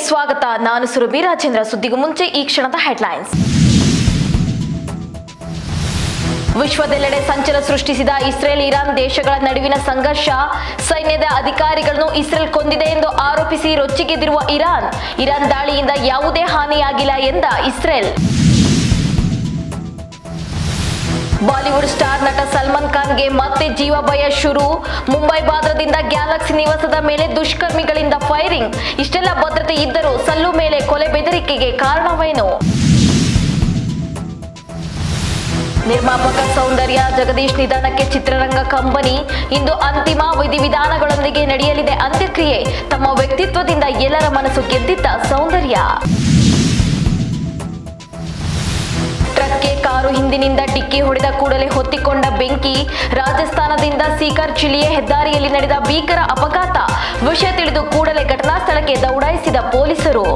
ಸ್ವಾಗತ. ನಾನು ಸುರಭಿ ರಾಜೇಂದ್ರ. ಸುದ್ದಿಗೂ ಮುಂಚೆ ಈ ಕ್ಷಣದ ಹೆಡ್ಲೈನ್ಸ್. ವಿಶ್ವದೆಲ್ಲೆಡೆ ಸಂಚಲನ ಸೃಷ್ಟಿಸಿದ ಇಸ್ರೇಲ್ ಇರಾನ್ ದೇಶಗಳ ನಡುವಿನ ಸಂಘರ್ಷ. ಸೈನ್ಯದ ಅಧಿಕಾರಿಗಳನ್ನು ಇಸ್ರೇಲ್ ಕೊಂದಿದೆ ಎಂದು ಆರೋಪಿಸಿ ರೊಚ್ಚಿಗೆದ್ದಿರುವ ಇರಾನ್ ದಾಳಿಯಿಂದ ಯಾವುದೇ ಹಾನಿಯಾಗಿಲ್ಲ ಎಂದ ಇಸ್ರೇಲ್. ಬಾಲಿವುಡ್ ಸ್ಟಾರ್ ನಟ ಸಲ್ಮಾನ್ ಖಾನ್ಗೆ ಮತ್ತೆ ಜೀವ ಭಯ ಶುರು. ಮುಂಬೈ ಬಾಂದ್ರಾದಿಂದ ಗ್ಯಾಲಕ್ಸಿ ನಿವಾಸದ ಮೇಲೆ ದುಷ್ಕರ್ಮಿಗಳಿಂದ ಫೈರಿಂಗ್. ಇಷ್ಟೆಲ್ಲ ಭದ್ರತೆ ಇದ್ದರೂ ಸಲ್ಲು ಮೇಲೆ ಕೊಲೆ ಬೆದರಿಕೆಗೆ ಕಾರಣವೇನು? ನಿರ್ಮಾಪಕ ಸೌಂದರ್ಯ ಜಗದೀಶ್ ನಿಧನಕ್ಕೆ ಚಿತ್ರರಂಗ ಕಂಬನಿ. ಇಂದು ಅಂತಿಮ ವಿಧಿವಿಧಾನಗಳೊಂದಿಗೆ ನಡೆಯಲಿದೆ ಅಂತ್ಯಕ್ರಿಯೆ. ತಮ್ಮ ವ್ಯಕ್ತಿತ್ವದಿಂದ ಎಲ್ಲರ ಮನಸ್ಸು ಗೆದ್ದಿದ್ದ ಸೌಂದರ್ಯ. ಟ್ರಕ್ಗೆ ಕಾರು ಹಿಂದಿನಿಂದ ಡಿಕ್ಕಿ ಹೊಡೆದ ಕೂಡಲೇ ಹೊತ್ತಿಕೊಂಡ ಬೆಂಕಿ. ರಾಜಸ್ಥಾನದಿಂದ ಸೀಕರ್ ಜಿಲ್ಲೆಯ ಹೆದ್ದಾರಿಯಲ್ಲಿ ನಡೆದ ಭೀಕರ ಅಪಘಾತ. ವಿಷಯ ತಿಳಿದು ಕೂಡಲೇ ಘಟನಾ ಸ್ಥಳಕ್ಕೆ ದೌಡಾಯಿಸಿದ ಪೊಲೀಸರು.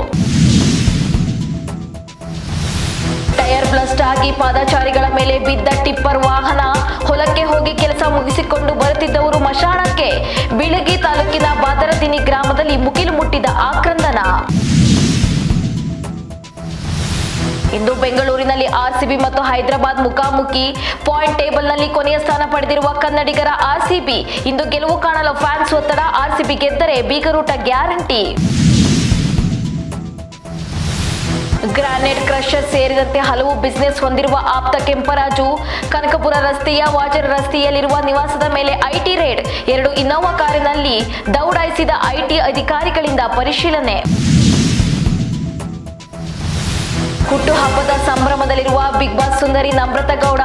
ಟೈರ್ ಬ್ಲಾಸ್ಟ್ ಆಗಿ ಪಾದಚಾರಿಗಳ ಮೇಲೆ ಬಿದ್ದ ಟಿಪ್ಪರ್ ವಾಹನ. ಹೊಲಕ್ಕೆ ಹೋಗಿ ಕೆಲಸ ಮುಗಿಸಿಕೊಂಡು ಬರುತ್ತಿದ್ದವರು ಮಶಾಣಕ್ಕೆ. ಬೀಳಗಿ ತಾಲೂಕಿನ ಬಾದರದಿನಿ ಗ್ರಾಮದಲ್ಲಿ ಮುಗಿಲು ಮುಟ್ಟಿದ ಆಕ್ರಂದನ. ಇಂದು ಬೆಂಗಳೂರಿನಲ್ಲಿ ಆರ್ಸಿಬಿ ಮತ್ತು ಹೈದರಾಬಾದ್ ಮುಖಾಮುಖಿ. ಪಾಯಿಂಟ್ ಟೇಬಲ್ನಲ್ಲಿ ಕೊನೆಯ ಸ್ಥಾನ ಪಡೆದಿರುವ ಕನ್ನಡಿಗರ ಆರ್ಸಿಬಿ ಇಂದು ಗೆಲುವು ಕಾಣಲು ಫ್ಯಾನ್ಸ್ ಒತ್ತಡ. ಆರ್ಸಿಬಿ ಗೆದ್ದರೆ ಬೀಗರೂಟ ಗ್ಯಾರಂಟಿ. ಗ್ರಾನೈಟ್ ಕ್ರಷರ್ ಸೇರಿದಂತೆ ಹಲವು ಬಿಸಿನೆಸ್ ಹೊಂದಿರುವ ಆಪ್ತ ಕೆಂಪರಾಜು. ಕನಕಪುರ ರಸ್ತೆಯ ವಾಜರ್ ರಸ್ತೆಯಲ್ಲಿರುವ ನಿವಾಸದ ಮೇಲೆ ಐಟಿ ರೇಡ್. 2 ಇನ್ನೋವಾ ಕಾರಿನಲ್ಲಿ ದೌಡಾಯಿಸಿದ ಐಟಿ ಅಧಿಕಾರಿಗಳಿಂದ ಪರಿಶೀಲನೆ. ಹುಟ್ಟುಹಬ್ಬದ ಸಂಭ್ರಮದಲ್ಲಿರುವ ಬಿಗ್ ಬಾಸ್ ಸುಂದರಿ Namrata Gowda.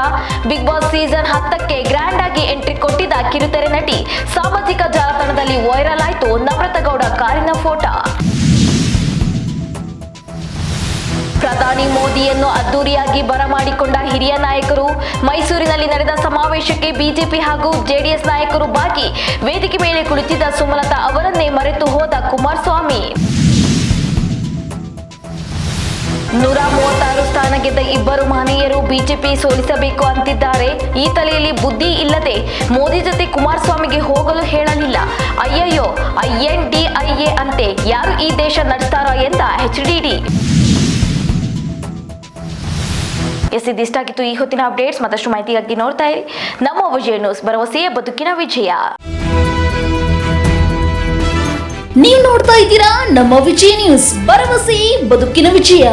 Big boss season 10ಕ್ಕೆ ಗ್ರ್ಯಾಂಡ್ ಆಗಿ ಎಂಟ್ರಿ ಕೊಟ್ಟಿದ್ದ ಕಿರುತೆರೆ ನಟಿ. ಸಾಮಾಜಿಕ ಜಾಲತಾಣದಲ್ಲಿ ವೈರಲ್ ಆಯಿತು ನಮ್ರತಾ ಗೌಡ ಕಾರಿನ ಫೋಟೋ. ಪ್ರಧಾನಿ ಮೋದಿಯನ್ನು ಅದ್ದೂರಿಯಾಗಿ ಬರಮಾಡಿಕೊಂಡ ಹಿರಿಯ ನಾಯಕರು. ಮೈಸೂರಿನಲ್ಲಿ ನಡೆದ ಸಮಾವೇಶಕ್ಕೆ ಬಿಜೆಪಿ ಹಾಗೂ ಜೆಡಿಎಸ್ ನಾಯಕರು ಭಾಗಿ. ವೇದಿಕೆ ಮೇಲೆ ಕುಳಿತಿದ್ದ ಸುಮಲತಾ ಅವರನ್ನೇ ಮರೆತು ಹೋದ ಕುಮಾರಸ್ವಾಮಿ. 136 ಸ್ಥಾನ ಗೆದ್ದ ಇಬ್ಬರು ಮಹನೀಯರು ಬಿಜೆಪಿ ಸೋಲಿಸಬೇಕು ಅಂತಿದ್ದಾರೆ. ಈ ತಲೆಯಲ್ಲಿ ಬುದ್ಧಿ ಇಲ್ಲದೆ ಮೋದಿ ಜೊತೆ ಕುಮಾರಸ್ವಾಮಿಗೆ ಹೋಗಲು ಹೇಳಲಿಲ್ಲ. ಅಯ್ಯಯ್ಯೋ, INDIA ಅಂತೆ ಯಾರು ಈ ದೇಶ ನಡೆಸ್ತಾರೋ ಎಂದ HDD. ಇದಿಷ್ಟಾಗಿತ್ತು ಈ ಹೊತ್ತಿನ ಅಪ್ಡೇಟ್ಸ್. ಮತ್ತಷ್ಟು ಮಾಹಿತಿಗಾಗಿ ನೋಡ್ತಾ ಇರಿ ನಮ್ಮ ವಿಜಯ ನ್ಯೂಸ್. ಭರವಸೆಯ ಬದುಕಿನ ವಿಜಯ. ನೀವು ನೋಡ್ತಾ ಇದ್ದೀರಾ ನಮ್ಮ ವಿಜಯ ನ್ಯೂಸ್. ಭರವಸೆ ಬದುಕಿನ ವಿಜಯ.